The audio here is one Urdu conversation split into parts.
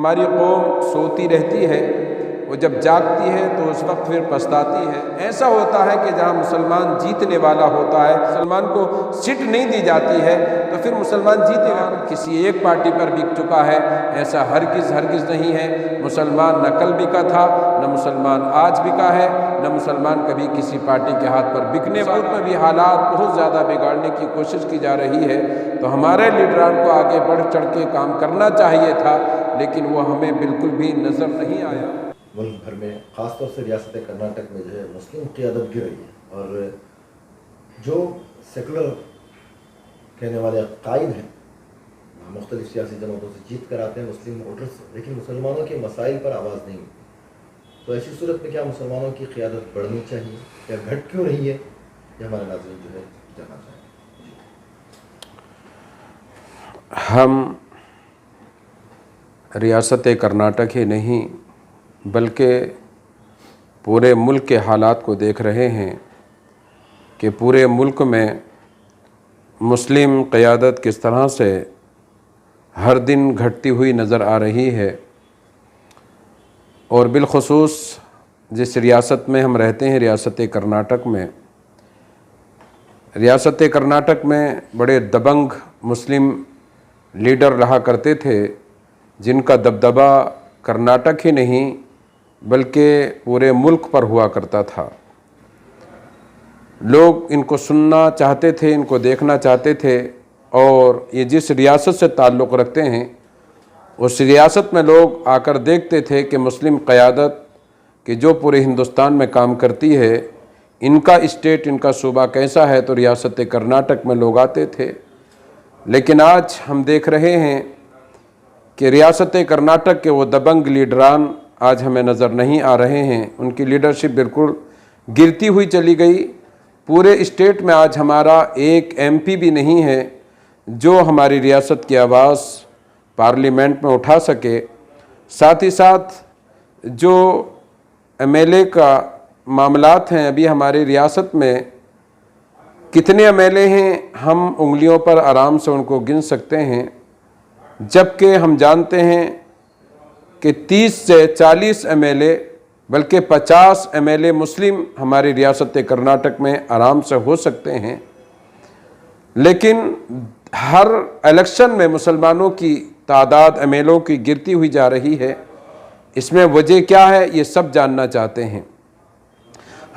ہماری قوم سوتی رہتی ہے، وہ جب جاگتی ہے تو اس وقت پھر پچھتاتی ہے۔ ایسا ہوتا ہے کہ جہاں مسلمان جیتنے والا ہوتا ہے، مسلمان کو سیٹ نہیں دی جاتی ہے تو پھر مسلمان جیتے گا۔ کسی ایک پارٹی پر بک چکا ہے، ایسا ہرگز نہیں ہے۔ مسلمان نہ کل بکا تھا، نہ مسلمان آج بکا ہے، نہ مسلمان کبھی کسی پارٹی کے ہاتھ پر بکنے والوں میں بھی حالات بہت زیادہ بگاڑنے کی کوشش کی جا رہی ہے۔ تو ہمارے لیڈران کو آگے بڑھ چڑھ کے کام کرنا چاہیے تھا، لیکن وہ ہمیں بالکل بھی نظر نہیں آیا۔ ملک بھر میں خاص طور سے ریاست کرناٹک میں جو ہے مسلم قیادت گر رہی ہے، اور جو سیکولر کہنے والے قائد ہیں مختلف سیاسی جماعتوں سے جیت کر آتے ہیں مسلم ووٹرز سے، لیکن مسلمانوں کے مسائل پر آواز نہیں ہوتی۔ تو ایسی صورت میں کیا مسلمانوں کی قیادت بڑھنی چاہیے، یا گھٹ کیوں رہی ہے، یہ ہمارے ناظرین جو ہے جاننا چاہیں گے۔ ہم ریاست کرناٹک ہی نہیں بلکہ پورے ملک کے حالات کو دیکھ رہے ہیں کہ پورے ملک میں مسلم قیادت کس طرح سے ہر دن گھٹتی ہوئی نظر آ رہی ہے، اور بالخصوص جس ریاست میں ہم رہتے ہیں، ریاست کرناٹک میں بڑے دبنگ مسلم لیڈر رہا کرتے تھے، جن کا دبدبہ کرناٹک ہی نہیں بلکہ پورے ملک پر ہوا کرتا تھا۔ لوگ ان کو سننا چاہتے تھے، ان کو دیکھنا چاہتے تھے، اور یہ جس ریاست سے تعلق رکھتے ہیں اس ریاست میں لوگ آ کر دیکھتے تھے کہ مسلم قیادت کہ جو پورے ہندوستان میں کام کرتی ہے، ان کا اسٹیٹ، ان کا صوبہ کیسا ہے، تو ریاست کرناٹک میں لوگ آتے تھے۔ لیکن آج ہم دیکھ رہے ہیں کہ ریاست کرناٹک کے وہ دبنگ لیڈران آج ہمیں نظر نہیں آ رہے ہیں، ان کی لیڈرشپ بالکل گرتی ہوئی چلی گئی۔ پورے اسٹیٹ میں آج ہمارا ایک ایم پی بھی نہیں ہے جو ہماری ریاست کی آواز پارلیمنٹ میں اٹھا سکے۔ ساتھ ہی ساتھ جو ایم ایل اے کا معاملات ہیں، ابھی ہماری ریاست میں کتنے ایم ایل اے ہیں، ہم انگلیوں پر آرام سے ان کو گن سکتے ہیں، جبکہ ہم جانتے ہیں کہ 30 سے 40 ایم ایل اے بلکہ 50 ایم ایل اے مسلم ہماری ریاست کرناٹک میں آرام سے ہو سکتے ہیں۔ لیکن ہر الیکشن میں مسلمانوں کی تعداد ایم ایل او کی گرتی ہوئی جا رہی ہے۔ اس میں وجہ کیا ہے، یہ سب جاننا چاہتے ہیں۔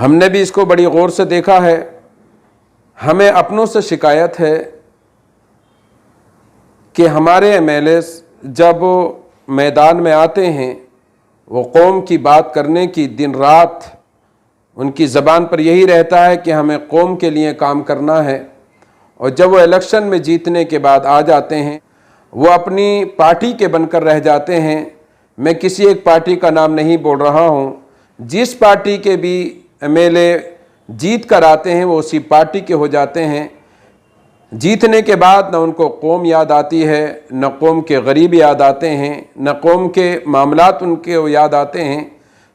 ہم نے بھی اس کو بڑی غور سے دیکھا ہے۔ ہمیں اپنوں سے شکایت ہے کہ ہمارے ایم ایل اے جب میدان میں آتے ہیں، وہ قوم کی بات کرنے کی دن رات ان کی زبان پر یہی رہتا ہے کہ ہمیں قوم کے لیے کام کرنا ہے، اور جب وہ الیکشن میں جیتنے کے بعد آ جاتے ہیں، وہ اپنی پارٹی کے بن کر رہ جاتے ہیں۔ میں کسی ایک پارٹی کا نام نہیں بول رہا ہوں، جس پارٹی کے بھی ایم ایل اے جیت کر آتے ہیں وہ اسی پارٹی کے ہو جاتے ہیں۔ جیتنے کے بعد نہ ان کو قوم یاد آتی ہے، نہ قوم کے غریب یاد آتے ہیں، نہ قوم کے معاملات ان کے یاد آتے ہیں۔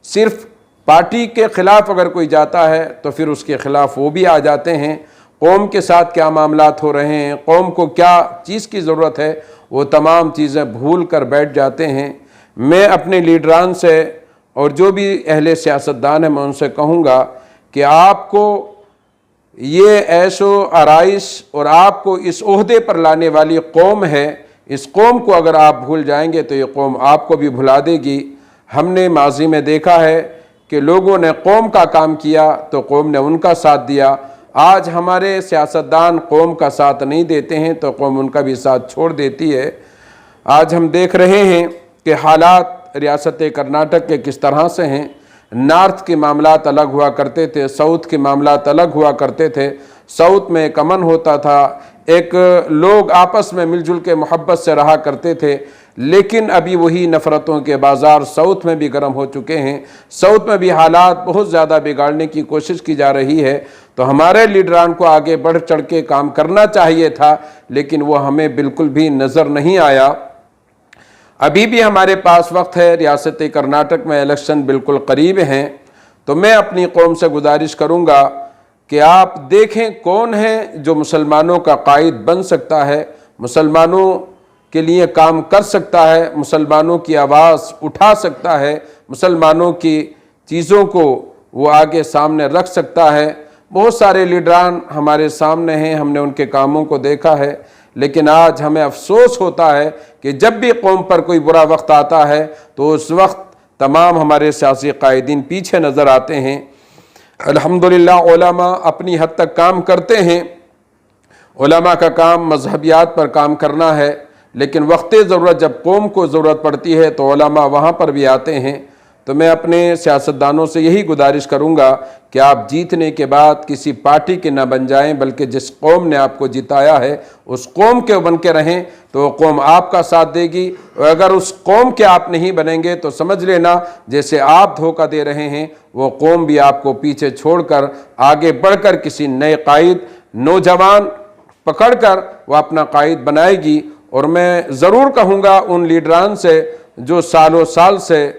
صرف پارٹی کے خلاف اگر کوئی جاتا ہے تو پھر اس کے خلاف وہ بھی آ جاتے ہیں۔ قوم کے ساتھ کیا معاملات ہو رہے ہیں، قوم کو کیا چیز کی ضرورت ہے، وہ تمام چیزیں بھول کر بیٹھ جاتے ہیں۔ میں اپنے لیڈران سے اور جو بھی اہل سیاستدان ہیں، میں ان سے کہوں گا کہ آپ کو یہ عیش و آرائش اور آپ کو اس عہدے پر لانے والی قوم ہے، اس قوم کو اگر آپ بھول جائیں گے تو یہ قوم آپ کو بھی بھلا دے گی۔ ہم نے ماضی میں دیکھا ہے کہ لوگوں نے قوم کا کام کیا تو قوم نے ان کا ساتھ دیا۔ آج ہمارے سیاستدان قوم کا ساتھ نہیں دیتے ہیں تو قوم ان کا بھی ساتھ چھوڑ دیتی ہے۔ آج ہم دیکھ رہے ہیں کہ حالات ریاست کرناٹک کے کس طرح سے ہیں۔ نارتھ کے معاملات الگ ہوا کرتے تھے، ساؤتھ کے معاملات الگ ہوا کرتے تھے۔ ساؤتھ میں ایک امن ہوتا تھا، ایک لوگ آپس میں مل جل کے محبت سے رہا کرتے تھے، لیکن ابھی وہی نفرتوں کے بازار ساؤتھ میں بھی گرم ہو چکے ہیں۔ ساؤتھ میں بھی حالات بہت زیادہ بگاڑنے کی کوشش کی جا رہی ہے۔ تو ہمارے لیڈران کو آگے بڑھ چڑھ کے کام کرنا چاہیے تھا، لیکن وہ ہمیں بالکل بھی نظر نہیں آیا۔ ابھی بھی ہمارے پاس وقت ہے، ریاست کرناٹک میں الیکشن بالکل قریب ہیں، تو میں اپنی قوم سے گزارش کروں گا کہ آپ دیکھیں کون ہے جو مسلمانوں کا قائد بن سکتا ہے، مسلمانوں کے لیے کام کر سکتا ہے، مسلمانوں کی آواز اٹھا سکتا ہے، مسلمانوں کی چیزوں کو وہ آگے سامنے رکھ سکتا ہے۔ بہت سارے لیڈران ہمارے سامنے ہیں، ہم نے ان کے کاموں کو دیکھا ہے، لیکن آج ہمیں افسوس ہوتا ہے کہ جب بھی قوم پر کوئی برا وقت آتا ہے تو اس وقت تمام ہمارے سیاسی قائدین پیچھے نظر آتے ہیں۔ الحمدللہ علماء اپنی حد تک کام کرتے ہیں، علماء کا کام مذہبیات پر کام کرنا ہے، لیکن وقت ضرورت جب قوم کو ضرورت پڑتی ہے تو علماء وہاں پر بھی آتے ہیں۔ تو میں اپنے سیاستدانوں سے یہی گزارش کروں گا کہ آپ جیتنے کے بعد کسی پارٹی کے نہ بن جائیں، بلکہ جس قوم نے آپ کو جتایا ہے اس قوم کے بن کے رہیں تو وہ قوم آپ کا ساتھ دے گی، اور اگر اس قوم کے آپ نہیں بنیں گے تو سمجھ لینا جیسے آپ دھوکہ دے رہے ہیں وہ قوم بھی آپ کو پیچھے چھوڑ کر آگے بڑھ کر کسی نئے قائد، نوجوان پکڑ کر وہ اپنا قائد بنائے گی۔ اور میں ضرور کہوں گا ان لیڈران سے جو سالوں سال سے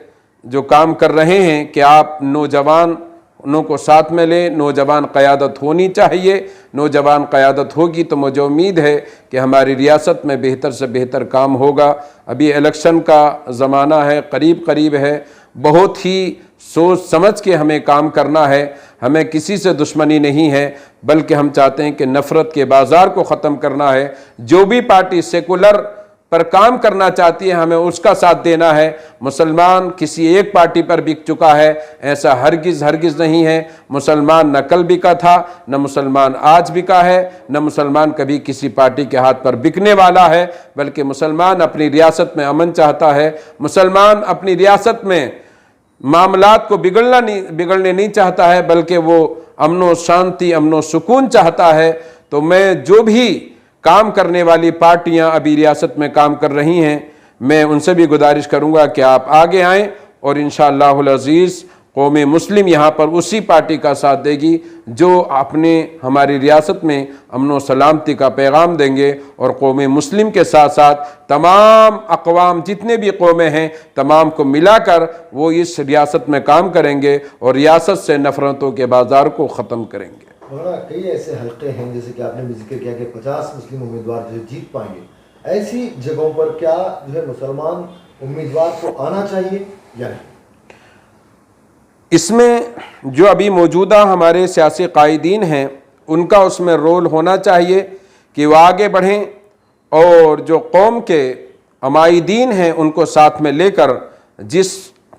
جو کام کر رہے ہیں کہ آپ نوجوانوں کو ساتھ میں لیں، نوجوان قیادت ہونی چاہیے، نوجوان قیادت ہوگی تو مجھے امید ہے کہ ہماری ریاست میں بہتر سے بہتر کام ہوگا۔ ابھی الیکشن کا زمانہ ہے، قریب ہے، بہت ہی سوچ سمجھ کے ہمیں کام کرنا ہے۔ ہمیں کسی سے دشمنی نہیں ہے، بلکہ ہم چاہتے ہیں کہ نفرت کے بازار کو ختم کرنا ہے۔ جو بھی پارٹی سیکولر پر کام کرنا چاہتی ہے ہمیں اس کا ساتھ دینا ہے۔ مسلمان کسی ایک پارٹی پر بک چکا ہے، ایسا ہرگز نہیں ہے۔ مسلمان نہ کل بکا تھا، نہ مسلمان آج بکا ہے، نہ مسلمان کبھی کسی پارٹی کے ہاتھ پر بکنے والا ہے، بلکہ مسلمان اپنی ریاست میں امن چاہتا ہے، مسلمان اپنی ریاست میں معاملات کو بگڑنے نہیں چاہتا ہے، بلکہ وہ امن و شانتی، امن و سکون چاہتا ہے۔ تو میں جو بھی کام کرنے والی پارٹیاں ابھی ریاست میں کام کر رہی ہیں، میں ان سے بھی گزارش کروں گا کہ آپ آگے آئیں، اور انشاءاللہ العزیز قوم مسلم یہاں پر اسی پارٹی کا ساتھ دے گی جو ہماری ریاست میں امن و سلامتی کا پیغام دیں گے، اور قوم مسلم کے ساتھ ساتھ تمام اقوام جتنے بھی قومیں ہیں تمام کو ملا کر وہ اس ریاست میں کام کریں گے اور ریاست سے نفرتوں کے بازار کو ختم کریں گے۔ مولانا کئی ایسے حلقے ہیں جیسے کہ آپ نے بھی ذکر کیا کہ 50 مسلم امیدوار جو جیت پائیں گے، ایسی جگہوں پر کیا جو ہے مسلمان امیدوار کو آنا چاہیے یا نہیں؟ اس میں جو ابھی موجودہ ہمارے سیاسی قائدین ہیں ان کا اس میں رول ہونا چاہیے کہ وہ آگے بڑھیں، اور جو قوم کے عمائدین ہیں ان کو ساتھ میں لے کر جس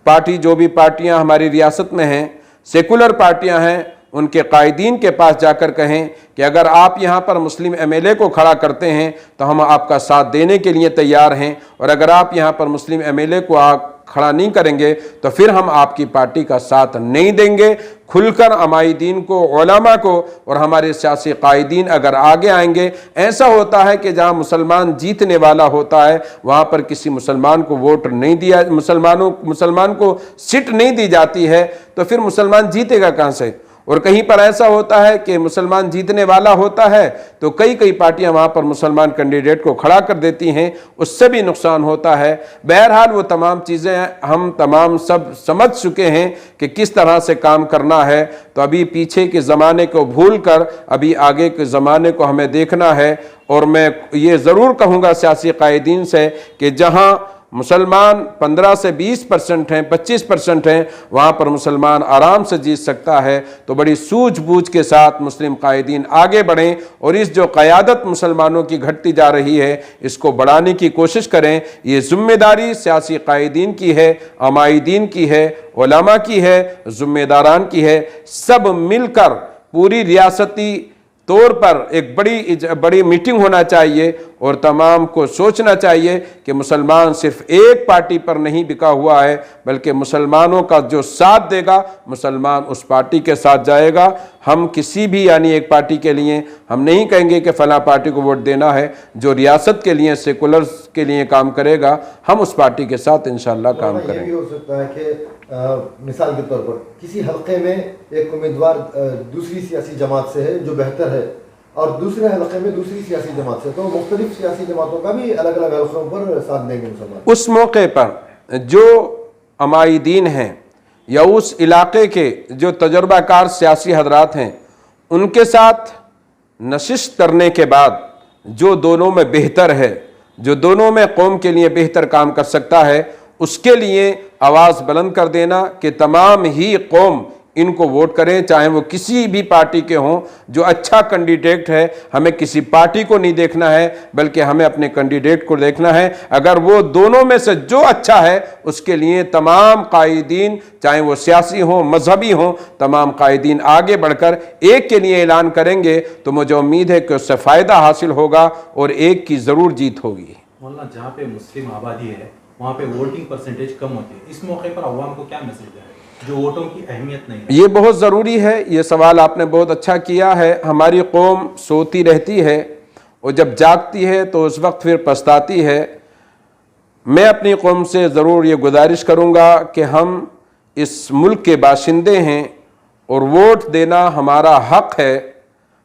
پارٹی، جو بھی پارٹیاں ہماری ریاست میں ہیں، سیکولر پارٹیاں ہیں، ان کے قائدین کے پاس جا کر کہیں کہ اگر آپ یہاں پر مسلم ایم ایل اے کو کھڑا کرتے ہیں تو ہم آپ کا ساتھ دینے کے لیے تیار ہیں، اور اگر آپ یہاں پر مسلم ایم ایل اے کو کھڑا نہیں کریں گے تو پھر ہم آپ کی پارٹی کا ساتھ نہیں دیں گے۔ کھل کر عمائدین کو، علماء کو اور ہمارے سیاسی قائدین اگر آگے آئیں گے، ایسا ہوتا ہے کہ جہاں مسلمان جیتنے والا ہوتا ہے وہاں پر کسی مسلمان کو ووٹ نہیں دیا، مسلمان کو سیٹ نہیں دی جاتی ہے، تو پھر مسلمان جیتے گا کہاں سے؟ اور کہیں پر ایسا ہوتا ہے کہ مسلمان جیتنے والا ہوتا ہے تو کئی پارٹیاں وہاں پر مسلمان کینڈیڈیٹ کو کھڑا کر دیتی ہیں، اس سے بھی نقصان ہوتا ہے۔ بہرحال وہ تمام چیزیں ہم تمام سب سمجھ چکے ہیں کہ کس طرح سے کام کرنا ہے، تو ابھی پیچھے کے زمانے کو بھول کر ابھی آگے کے زمانے کو ہمیں دیکھنا ہے۔ اور میں یہ ضرور کہوں گا سیاسی قائدین سے کہ جہاں مسلمان 15 سے 20% ہیں، 25% ہیں، وہاں پر مسلمان آرام سے جیت سکتا ہے۔ تو بڑی سوجھ بوجھ کے ساتھ مسلم قائدین آگے بڑھیں اور اس جو قیادت مسلمانوں کی گھٹتی جا رہی ہے اس کو بڑھانے کی کوشش کریں۔ یہ ذمہ داری سیاسی قائدین کی ہے، عمائدین کی ہے، علماء کی ہے، ذمہ داران کی ہے۔ سب مل کر پوری ریاستی طور پر ایک بڑی میٹنگ ہونا چاہیے اور تمام کو سوچنا چاہیے کہ مسلمان صرف ایک پارٹی پر نہیں بکا ہوا ہے، بلکہ مسلمانوں کا جو ساتھ دے گا مسلمان اس پارٹی کے ساتھ جائے گا۔ ہم کسی بھی ایک پارٹی کے لیے ہم نہیں کہیں گے کہ فلاں پارٹی کو ووٹ دینا ہے، جو ریاست کے لیے، سیکولر کے لیے کام کرے گا ہم اس پارٹی کے ساتھ انشاءاللہ کام کریں گے۔ یہ بھی ہو سکتا ہے کہ مثال کے طور پر کسی حلقے میں ایک امیدوار دوسری سیاسی جماعت سے ہے جو بہتر ہے، اور دوسرے حلقے میں دوسری سیاسی جماعت سے، تو مختلف سیاسی جماعتوں کا بھی الگ الگ حلقوں پر ساتھ دیں گے مسلمان۔ اس موقع پر جو عمائدین ہیں یا اس علاقے کے جو تجربہ کار سیاسی حضرات ہیں ان کے ساتھ نشست کرنے کے بعد جو دونوں میں بہتر ہے جو دونوں میں قوم کے لیے بہتر کام کر سکتا ہے اس کے لیے آواز بلند کر دینا کہ تمام ہی قوم ان کو ووٹ کریں، چاہے وہ کسی بھی پارٹی کے ہوں۔ جو اچھا کینڈیڈیٹ ہے، ہمیں کسی پارٹی کو نہیں دیکھنا ہے بلکہ ہمیں اپنے کینڈیڈیٹ کو دیکھنا ہے۔ اگر وہ دونوں میں سے جو اچھا ہے اس کے لیے تمام قائدین، چاہے وہ سیاسی ہوں مذہبی ہوں، تمام قائدین آگے بڑھ کر ایک کے لیے اعلان کریں گے تو مجھے امید ہے کہ اس سے فائدہ حاصل ہوگا اور ایک کی ضرور جیت ہوگی۔ مولانا، جہاں پہ مسلم آبادی ہے وہاں پہ ووٹنگ پرسنٹیج کم ہوتی ہے، اس موقع پر عوام کو کیا میسج ہے جو ووٹوں کی اہمیت نہیں ہے؟ یہ بہت ضروری ہے، یہ سوال آپ نے بہت اچھا کیا ہے۔ ہماری قوم سوتی رہتی ہے اور جب جاگتی ہے تو اس وقت پھر پچھتاتی ہے۔ میں اپنی قوم سے ضرور یہ گزارش کروں گا کہ ہم اس ملک کے باشندے ہیں اور ووٹ دینا ہمارا حق ہے،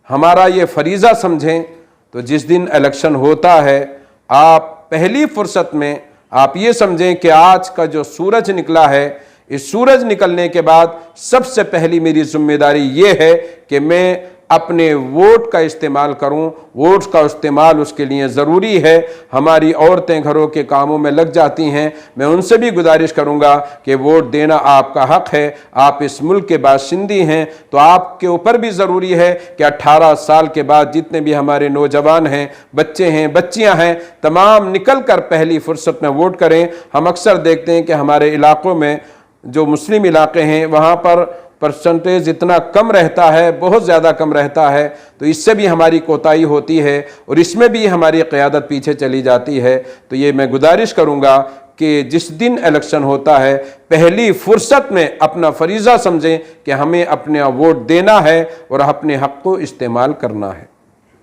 ہمارا یہ فریضہ سمجھیں۔ تو جس دن الیکشن ہوتا ہے آپ پہلی فرصت میں آپ یہ سمجھیں کہ آج کا جو سورج نکلا ہے، اس سورج نکلنے کے بعد سب سے پہلی میری ذمہ داری یہ ہے کہ میں اپنے ووٹ کا استعمال کروں۔ ووٹ کا استعمال اس کے لیے ضروری ہے۔ ہماری عورتیں گھروں کے کاموں میں لگ جاتی ہیں، میں ان سے بھی گزارش کروں گا کہ ووٹ دینا آپ کا حق ہے، آپ اس ملک کے باشندے ہیں، تو آپ کے اوپر بھی ضروری ہے کہ 18 سال کے بعد جتنے بھی ہمارے نوجوان ہیں، بچے ہیں، بچیاں ہیں، تمام نکل کر پہلی فرصت میں ووٹ کریں۔ ہم اکثر دیکھتے ہیں کہ ہمارے علاقوں میں جو مسلم علاقے ہیں وہاں پر پرسنٹیج اتنا کم رہتا ہے، بہت زیادہ کم رہتا ہے، تو اس سے بھی ہماری کوتاہی ہوتی ہے اور اس میں بھی ہماری قیادت پیچھے چلی جاتی ہے۔ تو یہ میں گزارش کروں گا کہ جس دن الیکشن ہوتا ہے پہلی فرصت میں اپنا فریضہ سمجھیں کہ ہمیں اپنا ووٹ دینا ہے اور اپنے حق کو استعمال کرنا ہے۔